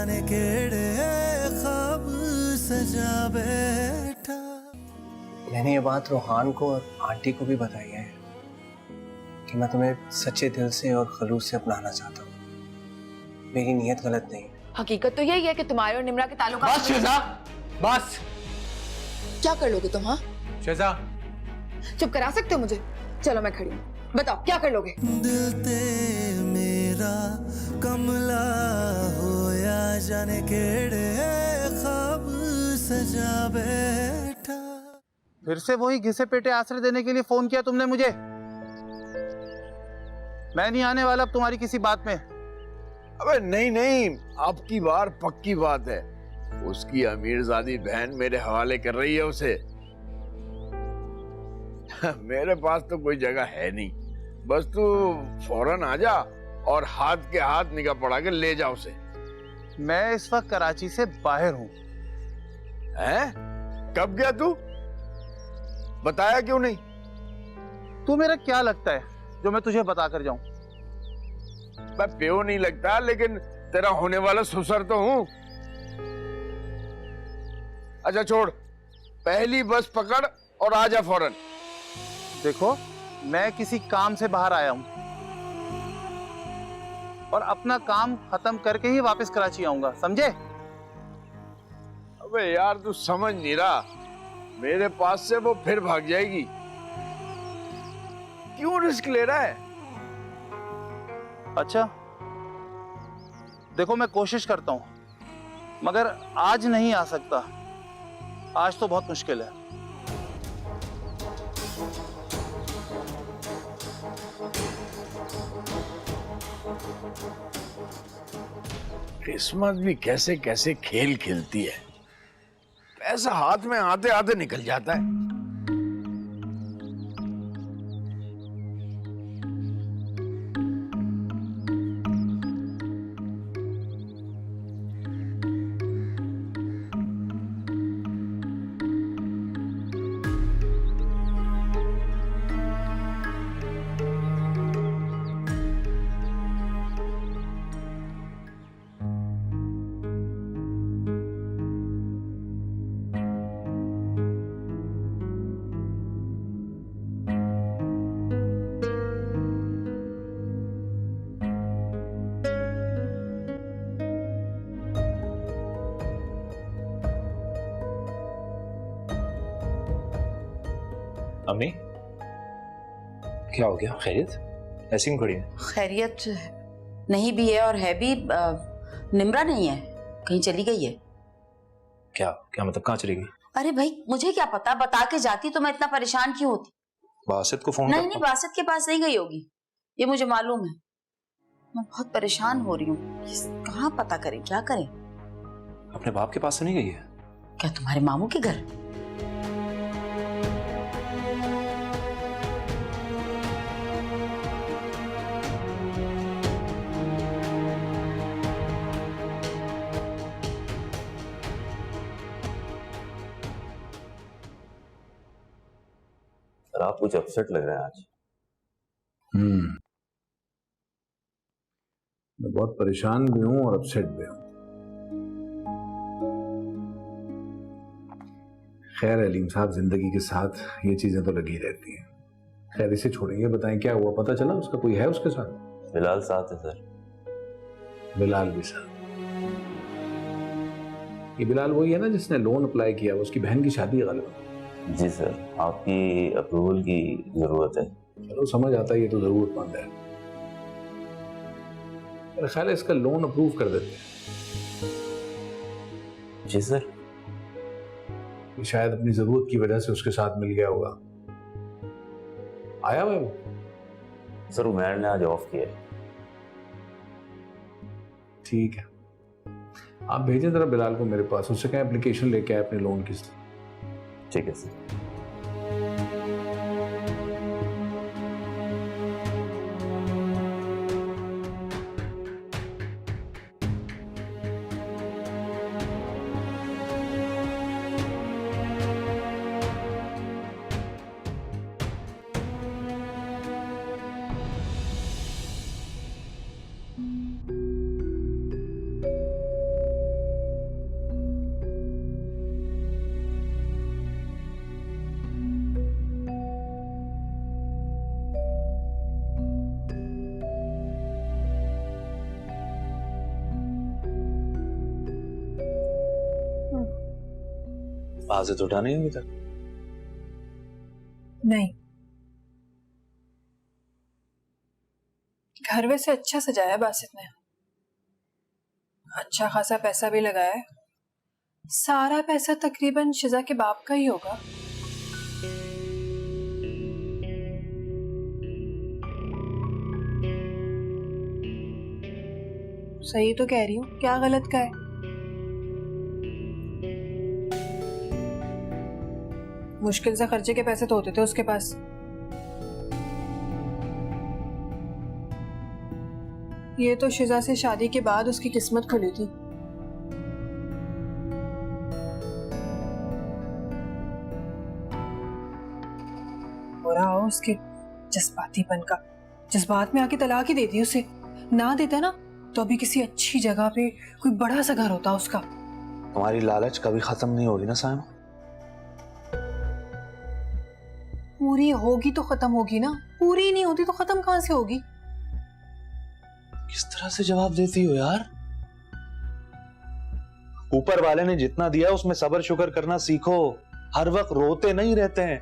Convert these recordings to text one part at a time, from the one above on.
जाने केड़े ख्वाब सजा बैठा। मैंने ये बात रोहान को और आंटी को भी बताई है कि मैं तुम्हें सच्चे दिल से और खलूस से अपनाना चाहता हूँ। मेरी नीयत गलत नहीं। हकीकत तो यही है कि तुम्हारे और निम्रा के ताल्लुकात। बस शेजा, बस। क्या कर लोगे तुम? हाँ, शेजा, चुप करा सकते हो मुझे? चलो मैं खड़ी हूँ, बताओ क्या कर लोगे? दिल ते मेरा कमला होया जाने केड़े ख्वाब सजा बैठा। फिर से वही घिसे पेटे आश्रय देने के लिए फोन किया तुमने मुझे? मैं नहीं आने वाला अब तुम्हारी किसी बात में। अबे नहीं नहीं, अब की बार पक्की बात है। उसकी अमीरजादी बहन मेरे हवाले कर रही है उसे। मेरे पास तो कोई जगह है नहीं, बस तू फौरन आ जा और हाथ के हाथ निगाह पड़ा के ले जा उसे। मैं इस वक्त कराची से बाहर हूँ। हैं? कब गया तू? बताया क्यों नहीं? तू मेरा क्या लगता है जो मैं तुझे बता कर जाऊं? मैं प्यो नहीं लगता, लेकिन तेरा होने वाला ससुर तो हूं। अच्छा छोड़, पहली बस पकड़ और आ जा फौरन। देखो, मैं किसी काम से बाहर आया हूं और अपना काम खत्म करके ही वापस कराची आऊंगा, समझे? अबे यार तू समझ नहीं रहा, मेरे पास से वो फिर भाग जाएगी। क्यों रिस्क ले रहा है? अच्छा, देखो मैं कोशिश करता हूं, मगर आज नहीं आ सकता। आज तो बहुत मुश्किल है। किस्मत भी कैसे कैसे खेल खेलती है। पैसा हाथ में आते आते निकल जाता है। अम्मी, क्या हो गया? खैरियत? ऐसी क्यों खड़ी है? खैरियत नहीं भी है और है भी। निम्रा नहीं है, कहीं चली गई है। क्या क्या मतलब, कहाँ चली गई? अरे भाई मुझे क्या पता, बता के जाती तो मैं इतना परेशान क्यों होती। बासित को फोन नहीं नहीं, बासित के पास नहीं गई होगी, ये मुझे मालूम है। मैं बहुत परेशान हो रही हूँ, कहाँ पता करें, क्या करें? अपने बाप के पास से नहीं गई है? क्या तुम्हारे मामू के घर? आप कुछ अपसेट लग रहे हैं आज। मैं बहुत परेशान भी हूं और अपसेट भी हूं। खैर अलीम साहब, जिंदगी के साथ ये चीजें तो लगी रहती हैं। खैर इसे छोड़ेंगे, बताएं क्या हुआ? पता चला उसका कोई है उसके साथ? बिलाल साथ है सर। बिलाल भी साथ? ये बिलाल वही है ना जिसने लोन अप्लाई किया? उसकी बहन की शादी है गलत? जी सर, आपकी अप्रूवल की जरूरत है। चलो समझ आता है, ये तो जरूरतमंद है। मेरा ख्याल है इसका लोन अप्रूव कर देते हैं। जी सर। ये शायद अपनी जरूरत की वजह से उसके साथ मिल गया होगा। आया हुआ वो? सर उमैर ने आज ऑफ किया है। ठीक है, आप भेजें जरा बिलाल को मेरे पास, उससे कहें एप्लीकेशन लेके आए अपने लोन की। ठीक है सर। आवाज़ तो उठा नहीं अभी तक। नहीं, घर वैसे अच्छा सजाया बासित ने, अच्छा खासा पैसा भी लगाया है। सारा पैसा तकरीबन शिजा के बाप का ही होगा। सही तो कह रही हूँ, क्या गलत का है? मुश्किल से खर्चे के पैसे तो होते थे उसके पास। ये तो शिजा से शादी के बाद उसकी किस्मत खुली थी। हो रहा हो उसके जज्बातीपन का, जज्बात में आके तलाक ही दे दी उसे। ना देता ना तो अभी किसी अच्छी जगह पे कोई बड़ा सा घर होता उसका। तुम्हारी लालच कभी खत्म नहीं होगी ना साइमा। पूरी होगी तो खत्म होगी ना, पूरी नहीं होती तो खत्म कहां से होगी? किस तरह से जवाब देती हो यार? ऊपर वाले ने जितना दिया उसमें सब्र शुक्र करना सीखो। हर वक्त रोते नहीं रहते हैं।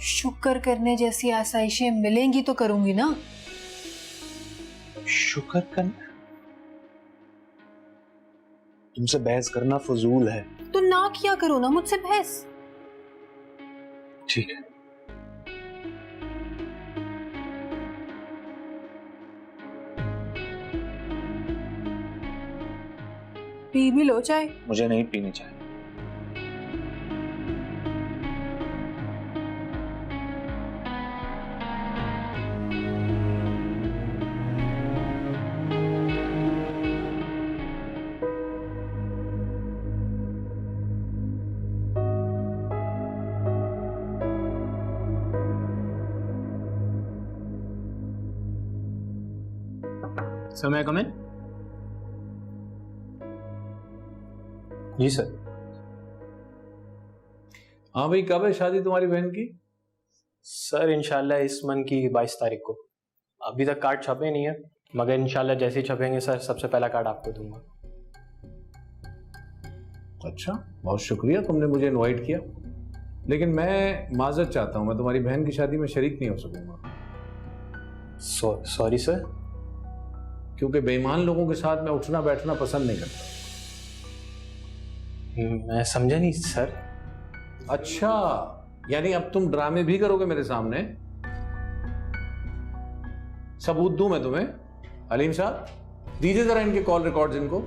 शुक्र करने जैसी आसाइशें मिलेंगी तो करूंगी ना। शुक्र करना? तुमसे बहस करना फजूल है। तो ना किया करो ना मुझसे बहस। ठीक है। पी भी लो चाय। मुझे नहीं पीनी चाहिए। सर मैं कम इन? जी सर। हाँ भाई, कब है शादी तुम्हारी बहन की? सर इंशाल्लाह इस मंथ की 22 तारीख को। अभी तक कार्ड छपे नहीं है, मगर इंशाल्लाह जैसे ही छपेंगे सर सबसे पहला कार्ड आपको दूंगा। अच्छा, बहुत शुक्रिया तुमने मुझे इनवाइट किया, लेकिन मैं माजरत चाहता हूँ, मैं तुम्हारी बहन की शादी में शरीक नहीं हो सकूंगा। Sorry sir. क्योंकि बेईमान लोगों के साथ मैं उठना बैठना पसंद नहीं करता। मैं समझा नहीं सर। अच्छा, यानी अब तुम ड्रामे भी करोगे मेरे सामने? सबूत दूं मैं तुम्हें? हलीम साहब, दीजिए जरा इनके कॉल रिकॉर्ड्स इनको।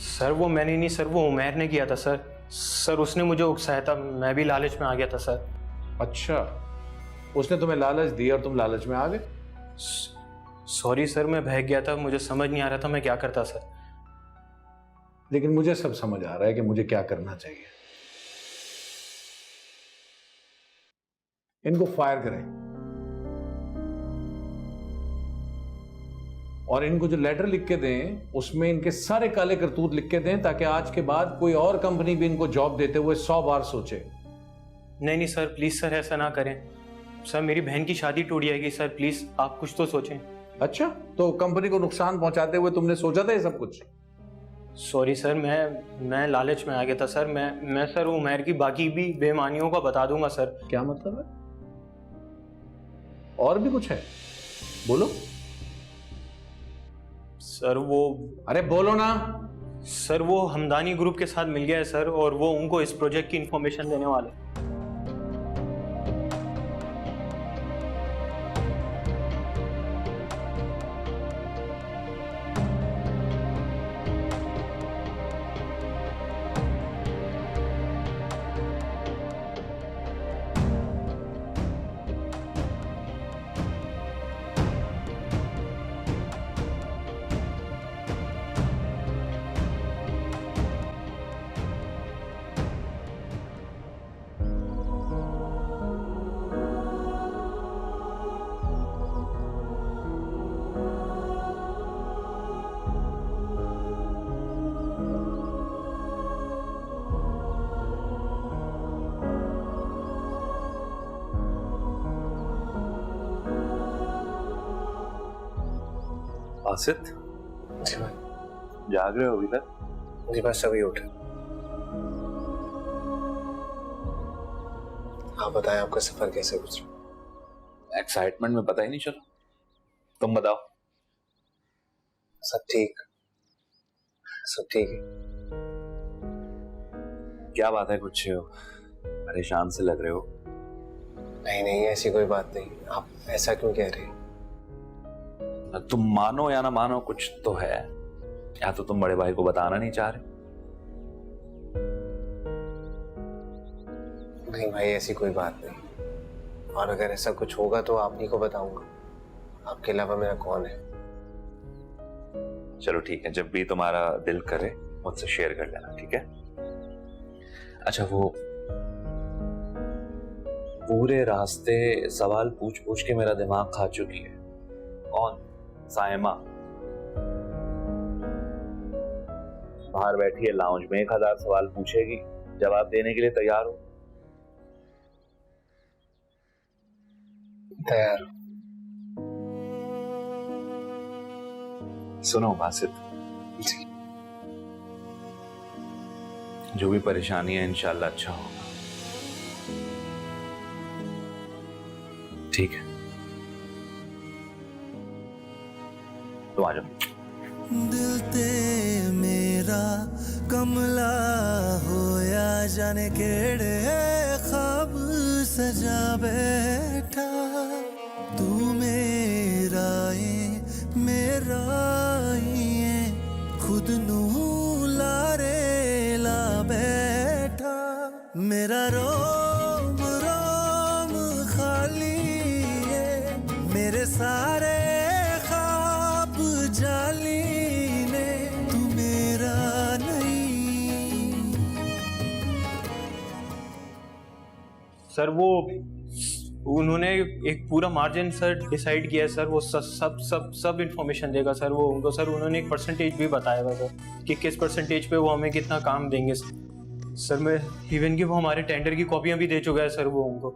सर वो मैंने नहीं सर, वो उमैर ने किया था सर। सर उसने मुझे उकसाया था, मैं भी लालच में आ गया था सर। अच्छा, उसने तुम्हें लालच दी और तुम लालच में आ गए? सॉरी सर, मैं बहक गया था, मुझे समझ नहीं आ रहा था मैं क्या करता सर। लेकिन मुझे सब समझ आ रहा है कि मुझे क्या करना चाहिए। इनको फायर करें और इनको जो लेटर लिख के दें उसमें इनके सारे काले करतूत लिख के दें, ताकि आज के बाद कोई और कंपनी भी इनको जॉब देते हुए 100 बार सोचे। नहीं सर, प्लीज सर ऐसा ना करें सर, मेरी बहन की शादी टूट जाएगी सर, प्लीज आप कुछ तो सोचें। अच्छा, तो कंपनी को नुकसान पहुंचाते हुए तुमने सोचा था ये सब कुछ? सॉरी सर, मैं लालच में आ गया था सर। मैं सर उमैर की बाकी भी बेईमानियों का बता दूंगा सर। क्या मतलब है? और भी कुछ है? बोलो सर। वो अरे बोलो ना सर, वो हमदानी ग्रुप के साथ मिल गया है सर, और वो उनको इस प्रोजेक्ट की इंफॉर्मेशन देने वाले। बासित, जी भाई। जाग रहे हो अभी तक? जी बस अभी उठे। आप बताएं आपका सफर कैसे गुजरा? एक्साइटमेंट में पता ही नहीं चला। तुम बताओ। सब ठीक, सब ठीक है। क्या बात है, कुछ परेशान से लग रहे हो? नहीं नहीं, ऐसी कोई बात नहीं। आप ऐसा क्यों कह रहे हैं? तुम मानो या ना मानो, कुछ तो है। या तो तुम बड़े भाई को बताना नहीं चाह रहे? नहीं भाई, ऐसी कोई बात नहीं। और अगर ऐसा कुछ होगा तो आप ही को बताऊंगा। आपके अलावा मेरा कौन है? चलो ठीक है, जब भी तुम्हारा दिल करे मुझसे शेयर कर लेना, ठीक है? अच्छा, वो पूरे रास्ते सवाल पूछ पूछ के मेरा दिमाग खा चुकी है। कौन? साइमा। बाहर बैठी है लाउंज में, 1000 सवाल पूछेगी, जवाब देने के लिए तैयार हो? तैयार हूं। सुनो बासित, जो भी परेशानी है इंशाल्लाह अच्छा होगा, ठीक है? तो आ जाओ। दिल ते मेरा कमला होया, जाने केड़े ख्वाब सजा बैठा। तू मेरा ही खुद नू लारे ला बैठा। मेरा रोम रोम खाली है, मेरे सारे ख्वाब जाली ने, तू मेरा नहीं। सर वो उन्होंने एक पूरा मार्जिन सर डिसाइड किया है सर। वो सब इंफॉर्मेशन देगा सर वो उनको। सर उन्होंने एक परसेंटेज भी बताया था सर कि किस परसेंटेज पे वो हमें कितना काम देंगे सर। मैं इवन कि वो हमारे टेंडर की कॉपियां भी दे चुका है सर वो उनको।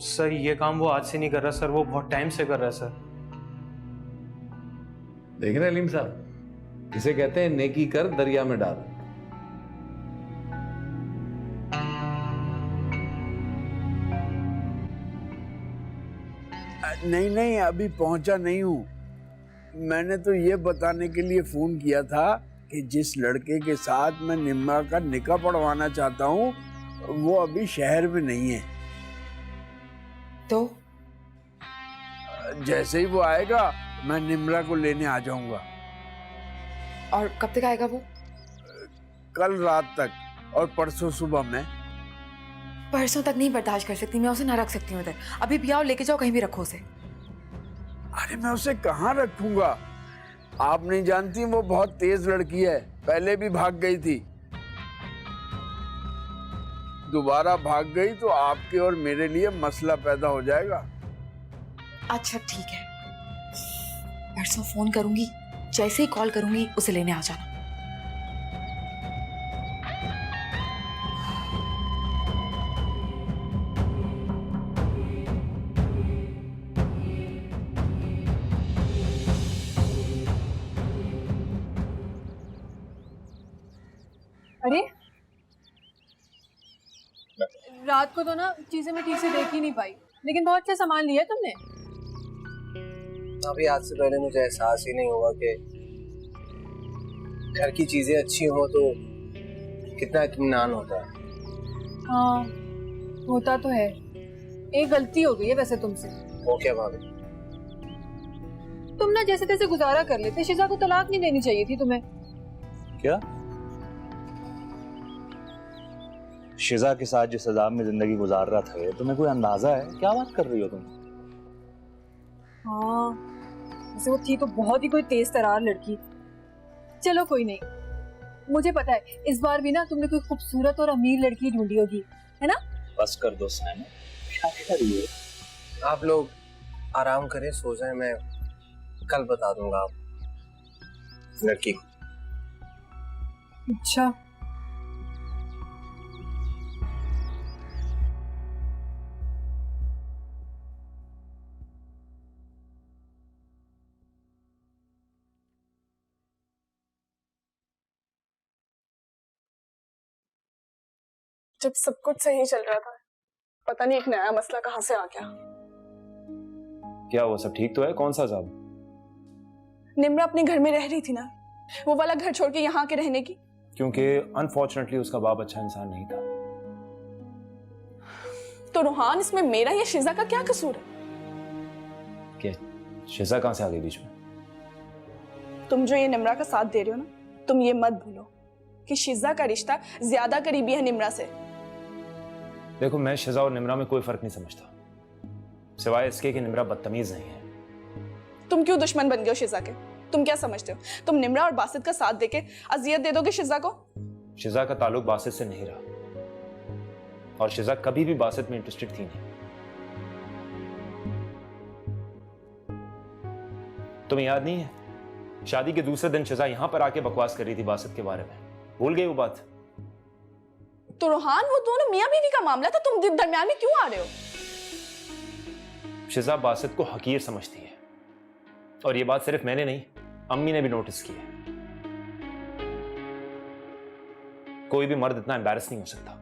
सर ये काम वो आज से नहीं कर रहा सर, वो बहुत टाइम से कर रहा है सर। देख रहे अलीम साहब, इसे कहते हैं नेकी कर दरिया में डाल। नहीं नहीं, अभी पहुंचा नहीं हूँ। मैंने तो ये बताने के लिए फोन किया था कि जिस लड़के के साथ मैं निम्रा का निकाह पढ़वाना चाहता हूँ वो अभी शहर में नहीं है। तो जैसे ही वो आएगा मैं निम्रा को लेने आ जाऊंगा। और कब तक आएगा वो? कल रात तक और परसों सुबह में। परसों तक नहीं बर्दाश्त कर सकती मैं, उसे ना रख सकती हूँ इधर। अभी भी आओ, लेके जाओ, कहीं भी रखो उसे। अरे मैं उसे कहाँ रखूंगा? आप नहीं जानती वो बहुत तेज लड़की है, पहले भी भाग गई थी। दोबारा भाग गई तो आपके और मेरे लिए मसला पैदा हो जाएगा। अच्छा ठीक है, परसों फोन करूंगी, जैसे ही कॉल करूंगी उसे लेने आ जाना। अरे रात को तो ना चीजें मैं ठीक से देख ही नहीं पाई, लेकिन बहुत अच्छा सामान लिया तुमने। अभी आज से पहले मुझे एहसास ही नहीं हुआ कि घर की चीजें अच्छी हो तो कितना इत्मीनान होता है। हाँ होता तो है। एक गलती हो गई है वैसे तुमसे। वो क्या भाभी? तुम ना जैसे तैसे गुजारा कर लेते, शिजा को तलाक नहीं देनी चाहिए थी तुम्हें। क्या? शिजा के साथ जिस अजाब में जिंदगी गुजार रहा था, ये तुम्हें कोई अंदाजा है? क्या बात कर रही हो तुम? हाँ वैसे वो थी तो बहुत ही कोई तेज तरार लड़की। चलो कोई नहीं, मुझे पता है इस बार भी ना तुमने कोई खूबसूरत और अमीर लड़की ढूंढी होगी, है ना? बस कर दो साइमा, क्या कर रही हो? आप लोग आराम करें, सो जाएं, मैं कल बता दूंगा आप लड़की को। अच्छा जब सब कुछ सही चल रहा था, पता नहीं एक नया मसला कहां से आ गया। क्या वो सब ठीक तो है? कौन सा साहब? निम्रा अपने घर में रह रही थी ना, वो वाला घर छोड़ के यहाँ के रहने की। क्योंकि अनफॉर्चुनेटली उसका बाप अच्छा इंसान नहीं था। तो रूहान, इसमें मेरा या शिजा का क्या कसूर है? क्या शिजा कहां से आ गई बीच में? तुम जो ये निम्रा का साथ दे रहे हो ना, तुम ये मत भूलो कि शिजा का रिश्ता ज्यादा करीबी है निम्रा से। देखो, मैं शिजा और निम्रा में कोई फर्क नहीं समझता, सिवाय इसके कि निम्रा बदतमीज नहीं है। तुम क्यों दुश्मन बन गए हो शिजा के? तुम क्या समझते हो तुम निम्रा और बासित का साथ देके अजियत दे दोगे शिजा को? शिजा का ताल्लुक बासित से नहीं रहा, और शिजा कभी भी बासित में इंटरेस्टेड थी नहीं। तुम्हें याद नहीं है, शादी के दूसरे दिन शिजा यहां पर आके बकवास कर रही थी बासित के बारे में? भूल गई वो बात? तो रोहान, वो दोनों मियां बीवी का मामला था, तुम दरमियान में क्यों आ रहे हो? शिजा बासित को हकीर समझती है, और ये बात सिर्फ मैंने नहीं, अम्मी ने भी नोटिस की है। कोई भी मर्द इतना एम्बैरस नहीं हो सकता,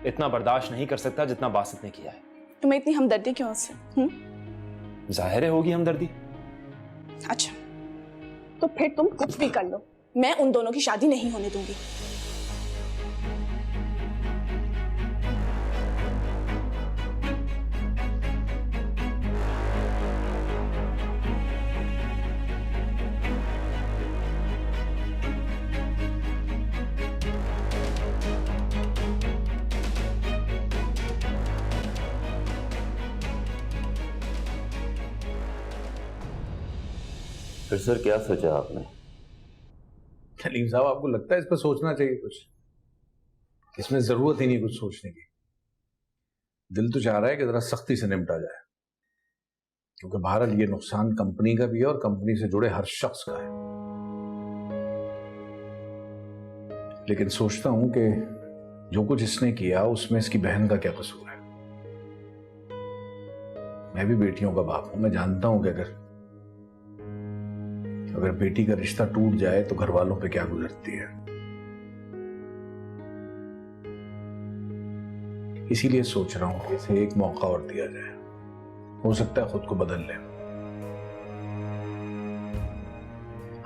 इतना बर्दाश्त नहीं कर सकता जितना बासित ने किया है। तुम्हें इतनी हमदर्दी क्यों उससे? जाहिर है होगी हमदर्दी। अच्छा, तो फिर तुम कुछ भी कर लो, मैं उन दोनों की शादी नहीं होने दूंगी। फिर सर क्या सोचा आपने? सलीम साहब, आपको लगता है इस पर सोचना चाहिए कुछ? इसमें जरूरत ही नहीं कुछ सोचने की। दिल तो चाह रहा है कि जरा सख्ती से निपटा जाए, क्योंकि बहरहाल ये नुकसान कंपनी का भी है और कंपनी से जुड़े हर शख्स का है। लेकिन सोचता हूं कि जो कुछ इसने किया उसमें इसकी बहन का क्या कसूर है। मैं भी बेटियों का बाप हूं, मैं जानता हूं कि अगर बेटी का रिश्ता टूट जाए तो घर वालों पे क्या गुजरती है। इसीलिए सोच रहा हूं कि इसे एक मौका और दिया जाए, हो सकता है खुद को बदल ले।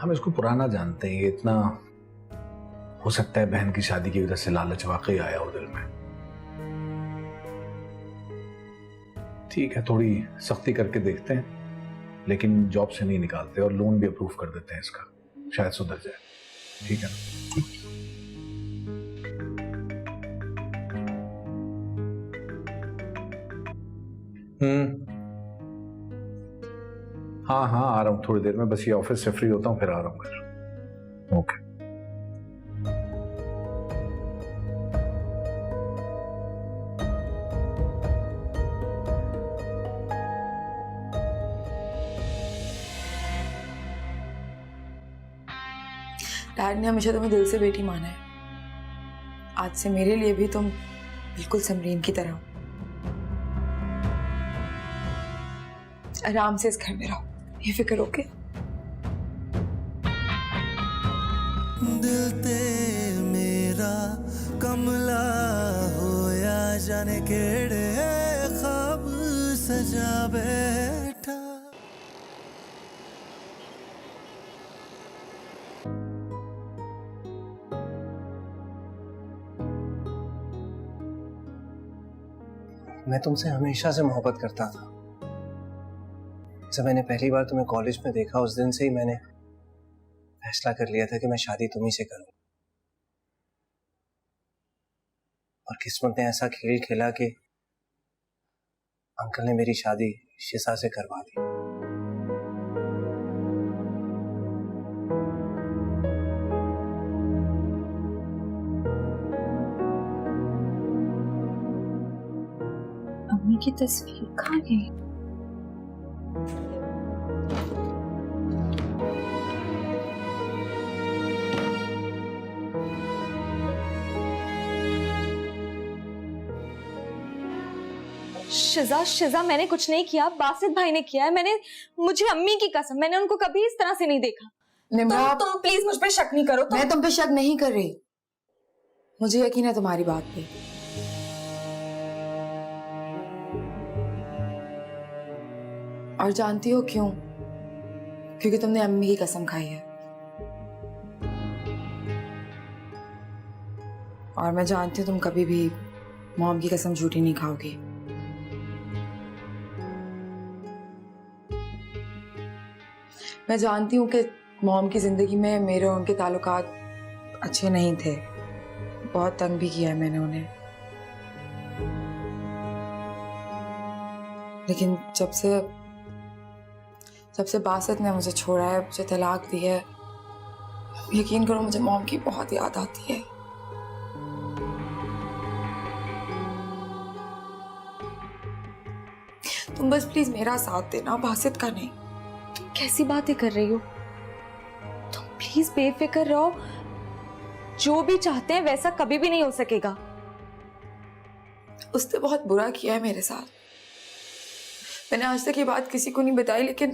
हम इसको पुराना जानते हैं, ये इतना हो सकता है बहन की शादी की वजह से लालच वाकई आया हो दिल में। ठीक है, थोड़ी सख्ती करके देखते हैं, लेकिन जॉब से नहीं निकालते और लोन भी अप्रूव कर देते हैं इसका, शायद सुधर जाए। ठीक है ना? हाँ हाँ, आ रहा हूँ थोड़ी देर में, बस ये ऑफिस से फ्री होता हूँ फिर आ रहा हूँ घर। ओके। डैड ने हमेशा तुम्हें दिल से बेटी माना है, आज से मेरे लिए भी तुम बिल्कुल समरीन की तरह हो। आराम से इस घर में रहो, ये फिक्र ओके? दिल ते मेरा कमला होया जाने केड़े ख्वाब सजा बैठा। मैं तुमसे हमेशा से मोहब्बत करता था। जब मैंने पहली बार तुम्हें कॉलेज में देखा, उस दिन से ही मैंने फैसला कर लिया था कि मैं शादी तुम्ही से करूं। और किस्मत ने ऐसा खेल खेला कि अंकल ने मेरी शादी शिजा से करवा दी। मम्मी की तस्वीर कहाँ गई? शिजा शिजा, मैंने कुछ नहीं किया, बासित भाई ने किया है। मुझे अम्मी की कसम, मैंने उनको कभी इस तरह से नहीं देखा। निम्रा, तुम प्लीज मुझ पे शक नहीं करो। मैं तुम पे शक नहीं कर रही। मुझे यकीन है तुम्हारी बात पे। और जानती हो क्यों? क्योंकि तुमने अम्मी की कसम खाई है। और मैं जानती हूँ तुम कभी भी मॉम की कसम झूठी नहीं खाओगी। मैं जानती हूँ कि मॉम की जिंदगी में मेरे और उनके ताल्लुकात अच्छे नहीं थे। बहुत तंग भी किया है मैंने उन्हें। लेकिन जब से बासित ने मुझे छोड़ा है, मुझे तलाक दी है, यकीन करो मुझे मॉम की बहुत याद आती है। तुम बस प्लीज मेरा साथ देना, बासित का नहीं। तुम कैसी बातें कर रही हो? तुम प्लीज बेफिक्र रहो। जो भी चाहते हैं वैसा कभी भी नहीं हो सकेगा। उसने बहुत बुरा किया है मेरे साथ। मैंने आज तक ये बात किसी को नहीं बताई, लेकिन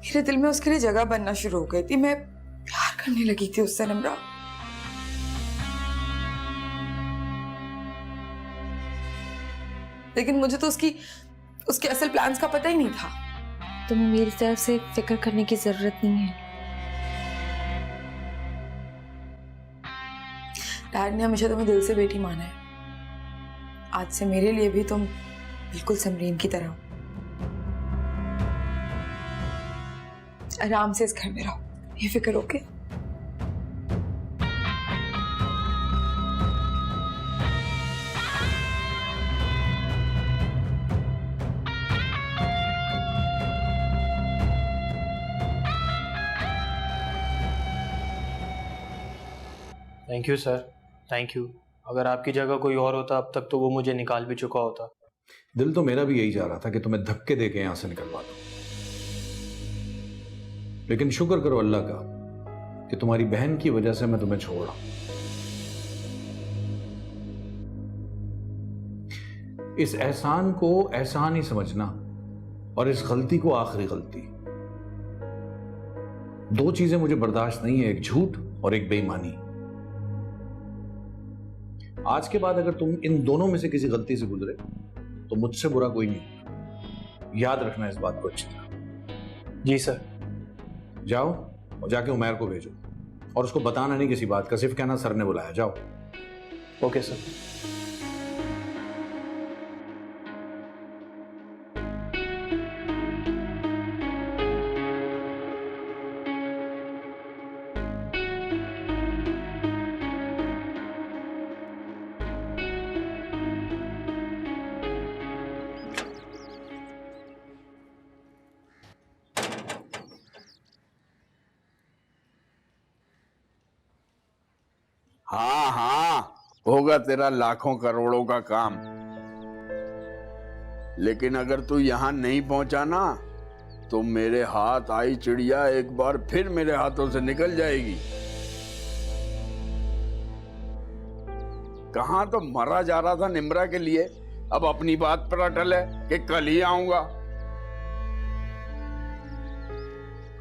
मेरे दिल में उसके लिए जगह बनना शुरू हो गई थी। मैं प्यार करने लगी थी उससे निम्रा। लेकिन मुझे तो उसके असल प्लान्स का पता ही नहीं था। तुम्हें मेरी तरफ से फिक्र करने की जरूरत नहीं है। डैड ने हमेशा तुम्हें दिल से बेटी माना है। आज से मेरे लिए भी तुम बिल्कुल समरीन की तरह हो। आराम से इस घर में रहो, बेफिक्र होके। Thank you sir, thank you. अगर आपकी जगह कोई और होता अब तक तो वो मुझे निकाल भी चुका होता। दिल तो मेरा भी यही जा रहा था कि तुम्हें धक्के देके यहां से निकलवा दूं, लेकिन शुक्र करो अल्लाह का कि तुम्हारी बहन की वजह से मैं तुम्हें छोड़ रहा हूं। इस एहसान को एहसान ही समझना और इस गलती को आखिरी गलती। दो चीजें मुझे बर्दाश्त नहीं है, एक झूठ और एक बेईमानी। आज के बाद अगर तुम इन दोनों में से किसी गलती से गुजरे तो मुझसे बुरा कोई नहीं। याद रखना इस बात को अच्छी तरह। जी सर। जाओ और जाके उमैर को भेजो और उसको बताना नहीं किसी बात का, सिर्फ कहना सर ने बुलाया। जाओ। Okay sir. हाँ हाँ, होगा तेरा लाखों करोड़ों का काम। लेकिन अगर तू यहां नहीं पहुंचा ना तो मेरे हाथ आई चिड़िया एक बार फिर मेरे हाथों से निकल जाएगी। कहां तो मरा जा रहा था निम्रा के लिए, अब अपनी बात पर अटल है कि कल ही आऊंगा।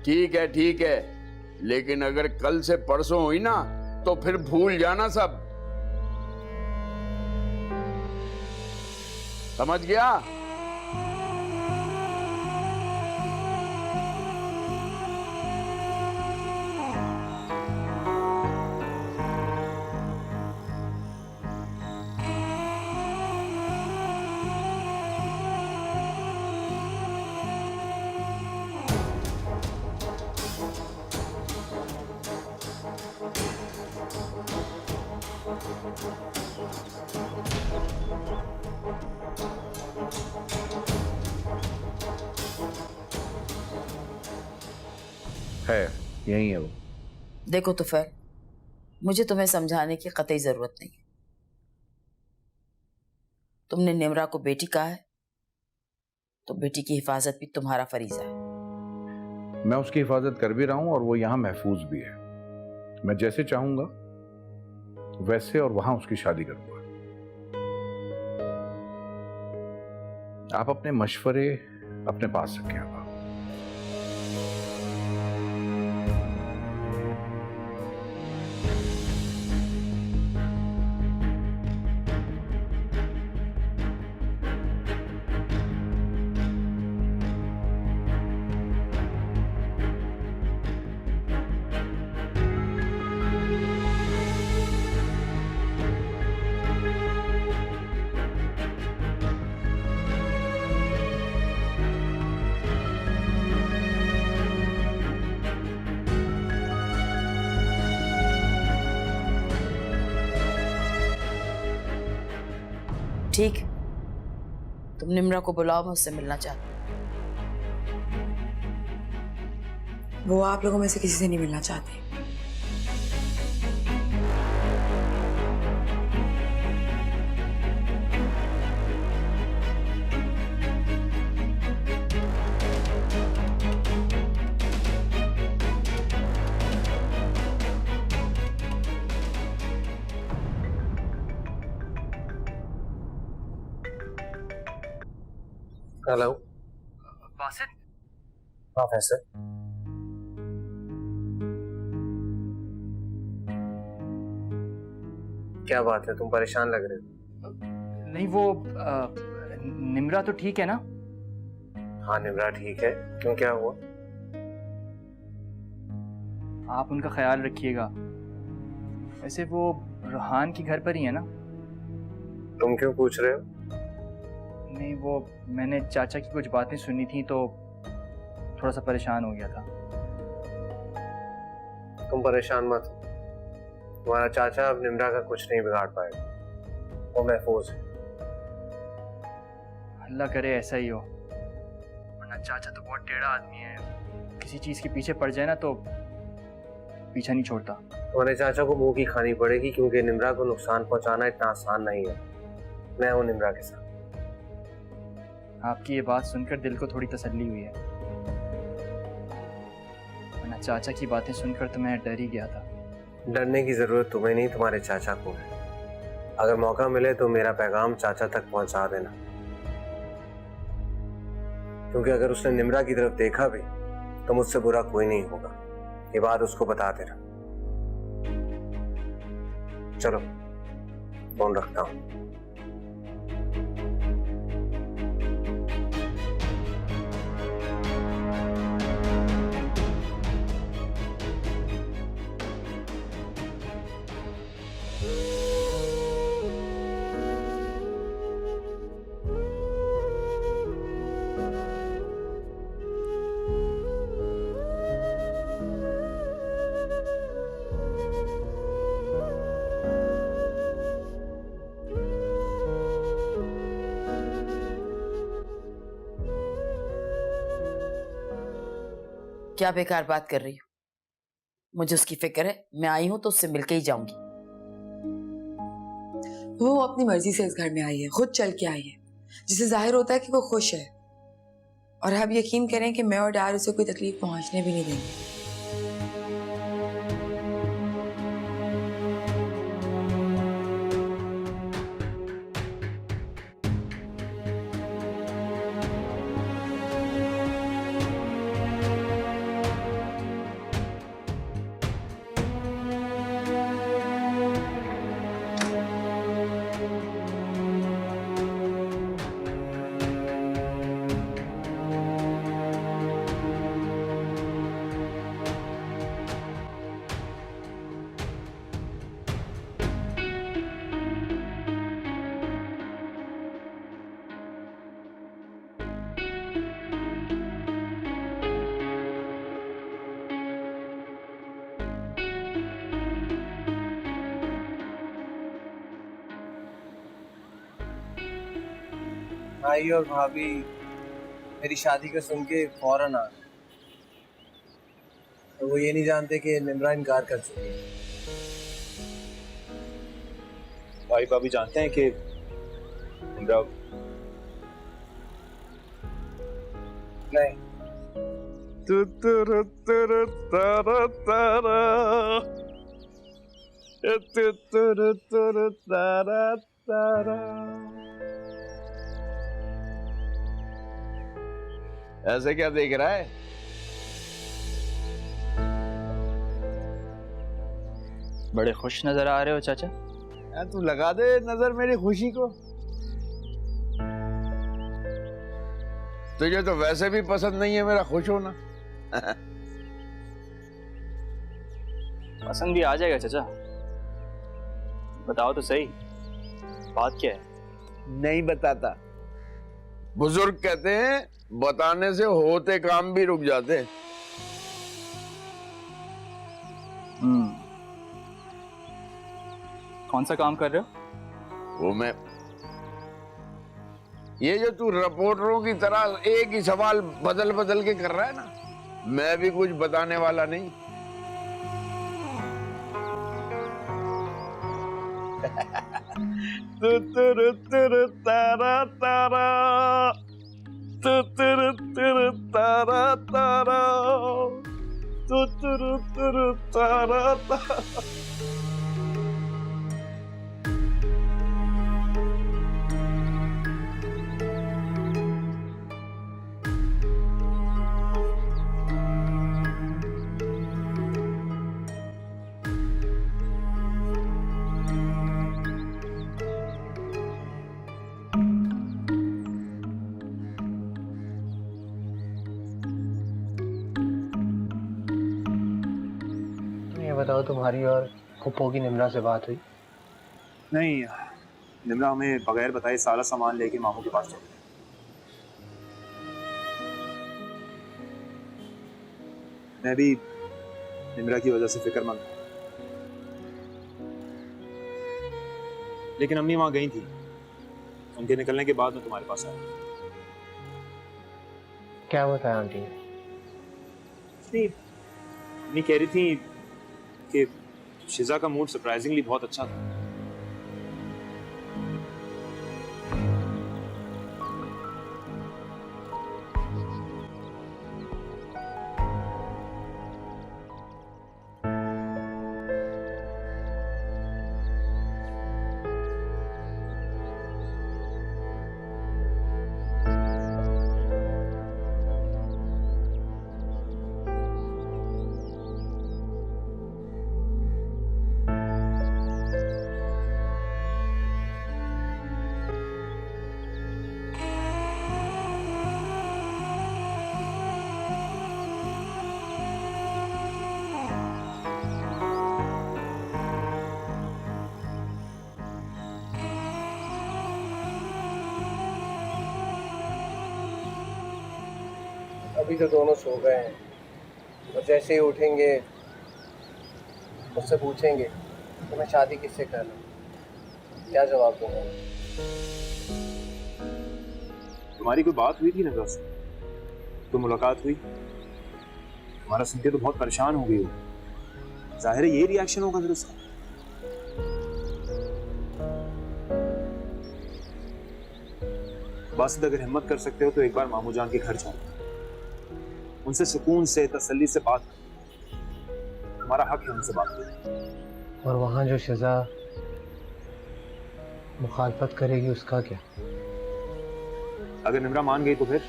ठीक है, लेकिन अगर कल से परसों हुई ना तो फिर भूल जाना सब। समझ गया? है यही है वो। देखो तुफैल, मुझे तुम्हें समझाने की कतई जरूरत नहीं है। तुमने निम्रा को बेटी कहा है तो बेटी की हिफाजत भी तुम्हारा फरीजा है। मैं उसकी हिफाजत कर भी रहा हूं और वो यहां महफूज भी है। मैं जैसे चाहूंगा वैसे और वहां उसकी शादी करूंगा। आप अपने मशवरे अपने पास रखें। आप ठीक, तुम निम्रा को बुलाओ, मैं उससे मिलना चाहती हूँ। वो आप लोगों में से किसी से नहीं मिलना चाहती। हेलो बासित, हाँ फैसल। क्या बात है, तुम परेशान लग रहे हो? नहीं वो निम्रा तो ठीक है ना? हाँ निम्रा ठीक है, क्यों क्या हुआ? आप उनका ख्याल रखिएगा। वैसे वो रोहान की घर पर ही है ना? तुम क्यों पूछ रहे हो? नहीं वो मैंने चाचा की कुछ बातें सुनी थी तो थोड़ा सा परेशान हो गया था। तुम परेशान मत हो, तुम्हारा चाचा अब निम्रा का कुछ नहीं बिगाड़ पाएगा, वो महफूज है। अल्लाह करे ऐसा ही हो, वरना चाचा तो बहुत टेढ़ा आदमी है, किसी चीज के पीछे पड़ जाए ना तो पीछा नहीं छोड़ता। तुम्हारे चाचा को मुंह की खानी पड़ेगी, क्योंकि निम्रा को नुकसान पहुंचाना इतना आसान नहीं है। मैं हूं निम्रा के साथ। आपकी ये बात सुनकर दिल को थोड़ी तसल्ली हुई है, वरना चाचा की बातें सुनकर तो मैं डर ही गया था। डरने की जरूरत तुम्हें नहीं, तुम्हारे चाचा को है। अगर मौका मिले तो मेरा पैगाम चाचा तक पहुंचा देना, क्योंकि अगर उसने निम्रा की तरफ देखा भी तो मुझसे बुरा कोई नहीं होगा। ये बात उसको बता देना। चलो फोन रखता हूं। क्या बेकार बात कर रही हो? मुझे उसकी फिक्र है, मैं आई हूं तो उससे मिलके ही जाऊंगी। वो अपनी मर्जी से इस घर में आई है, खुद चल के आई है, जिससे जाहिर होता है कि वो खुश है। और अब यकीन करें कि मैं और डैड उसे कोई तकलीफ पहुंचने भी नहीं देंगे। भाई और भाभी मेरी शादी का सुन के फौरन आ गए। तो वो ये नहीं जानते कि निम्रा इनकार कर चुकी है। भाई भाभी जानते हैं कि निम्रा नहीं। ऐसे क्या देख रहा है? बड़े खुश नजर आ रहे हो चाचा। तू लगा दे नजर मेरी खुशी को। तुझे तो वैसे भी पसंद नहीं है मेरा खुश होना। पसंद भी आ जाएगा चाचा, बताओ तो सही, बात क्या है? नहीं बताता। बुजुर्ग कहते हैं बताने से होते काम भी रुक जाते। कौन सा काम कर रहे हो? वो मैं ये जो तू रिपोर्टरों की तरह एक ही सवाल बदल बदल के कर रहा है ना, मैं भी कुछ बताने वाला नहीं। तारा तारा तारा तारा तारा तारा। बताओ, तुम्हारी और फुप्पो की निम्रा से बात हुई? नहीं, निम्रा हमें बगैर बताए सारा सामान लेके मामू के पास चली गई। मैं भी निम्रा की वजह से फिक्रमंद हूं, लेकिन अम्मी वहां गई थी। उनके निकलने के बाद मैं तुम्हारे पास आया। क्या बताया आंटी ने? नहीं, अम्मी कह रही थी कि शिजा का मूड सरप्राइजिंगली बहुत अच्छा था। अभी तो दोनों सो गए हैं, और जैसे ही उठेंगे मुझसे पूछेंगे कि मैं शादी किससे कर रहा हूँ, क्या जवाब दूंगा? तुम्हारी कोई बात हुई थी ना दोस्त? तो मुलाकात हुई, तुम्हारा सुन के तो बहुत परेशान हो गई हो। जाहिर है ये रिएक्शन होगा फिर उसका। बासित, अगर हिम्मत कर सकते हो तो एक बार मामू जान के घर जाओ, उनसे सुकून से तसल्ली से बात करो। तुम्हारा हक है उनसे बात करने। और वहां जो शिजा मुखालफत करेगी उसका क्या? अगर निम्रा मान गई तो फिर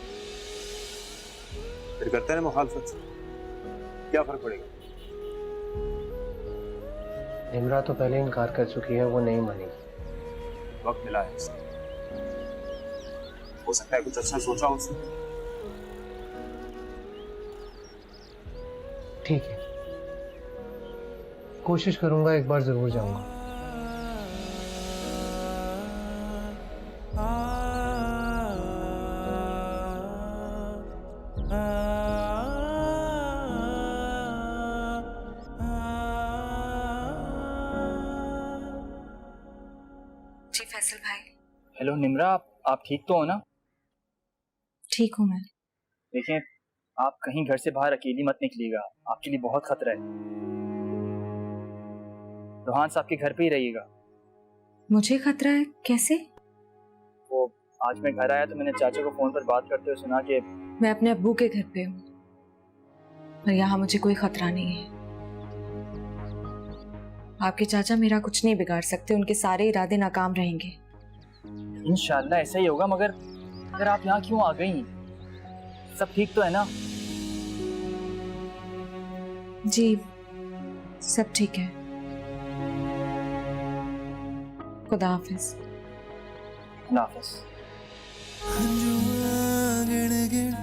करते हैं मुखालफत से, क्या फर्क पड़ेगा? निम्रा तो पहले इनकार कर चुकी है, वो नहीं मानेगी। वक्त मिला है उसे, हो सकता है कुछ अच्छा सोचा उसने। ठीक है, कोशिश करूंगा, एक बार जरूर जाऊंगा। जी फैसल भाई। हेलो निम्रा, आप ठीक तो हो ना? ठीक हूँ मैं। देखें, आप कहीं घर से बाहर अकेली मत निकलिएगा, आपके लिए बहुत खतरा है। रोहान साहब के घर पे ही रहिएगा। मुझे खतरा है? कैसे? वो आज मैं घर आया तो मैंने चाचा को फोन पर बात करते हुए सुना कि मैं अपने अब्बू के घर पे हूँ, पर यहाँ मुझे कोई खतरा नहीं है। आपके चाचा मेरा कुछ नहीं बिगाड़ सकते, उनके सारे इरादे नाकाम रहेंगे। इंशाल्लाह ऐसा ही होगा, मगर आप यहाँ क्यों आ गई? सब ठीक तो है ना? जी सब ठीक है। खुदा हाफिज। खुदा हाफिज। गिण गिण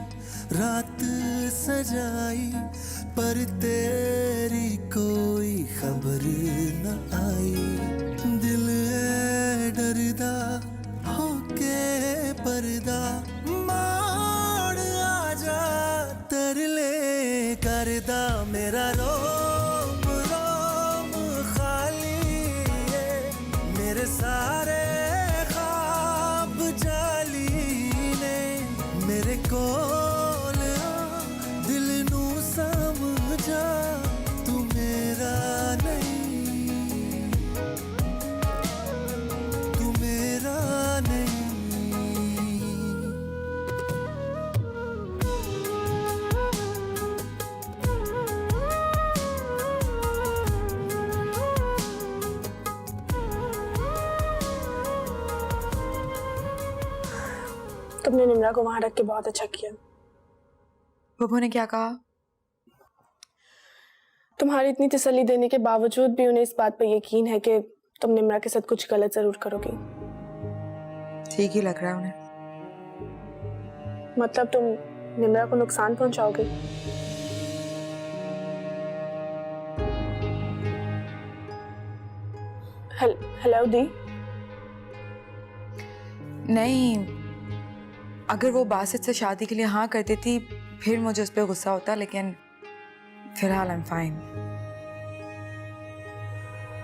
रात सजाई, पर तेरी कोई खबर न आई। दिल है डरदा होके पर्दा मोड़ आजा, तरले करदा मेरा रोम रोम खाली है, मेरे सारे ख्वाब जाली तुमने निम्रा को वहां रख के बहुत अच्छा किया। बब्बू ने क्या कहा? तुम्हारी इतनी तसल्ली देने के बावजूद भी उन्हें इस बात पर यकीन है कि तुम निम्रा के साथ कुछ गलत जरूर करोगी। ठीक ही लग रहा है उन्हें। मतलब तुम निम्रा को नुकसान पहुंचाओगे? हेलो दी। नहीं, अगर वो बासित से शादी के लिए हाँ कर देती फिर मुझे उस पर गुस्सा होता, लेकिन फिलहाल आई एम फाइन।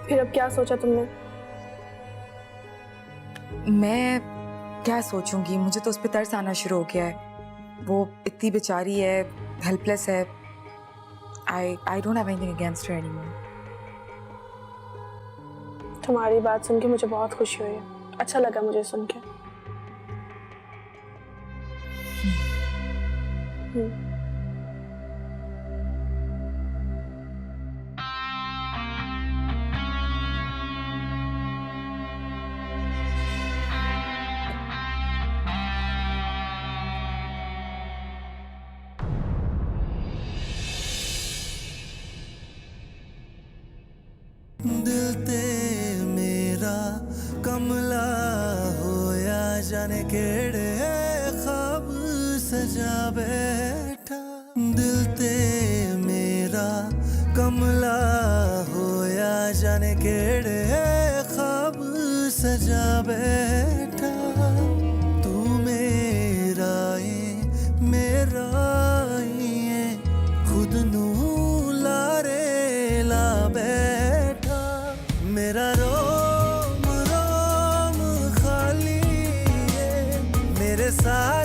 फिर अब क्या सोचा तुमने? मैं क्या सोचूंगी, मुझे तो उस पर तरस आना शुरू हो गया है। वो इतनी बेचारी है, हेल्पलेस है। I don't have anything against her anymore. तुम्हारी बात सुन के मुझे बहुत खुशी हुई है, अच्छा लगा मुझे सुन के। दिल ते मेरा कमला होया जाने केड़े ख्वाब सजा बैठा। दिल ते मेरा कमला होया जाने केड़े ख्वाब सजा बैठा। तू मेरा ये खुद नू लारे ला बैठा। मेरा रोम रोम खाली है, मेरे साथ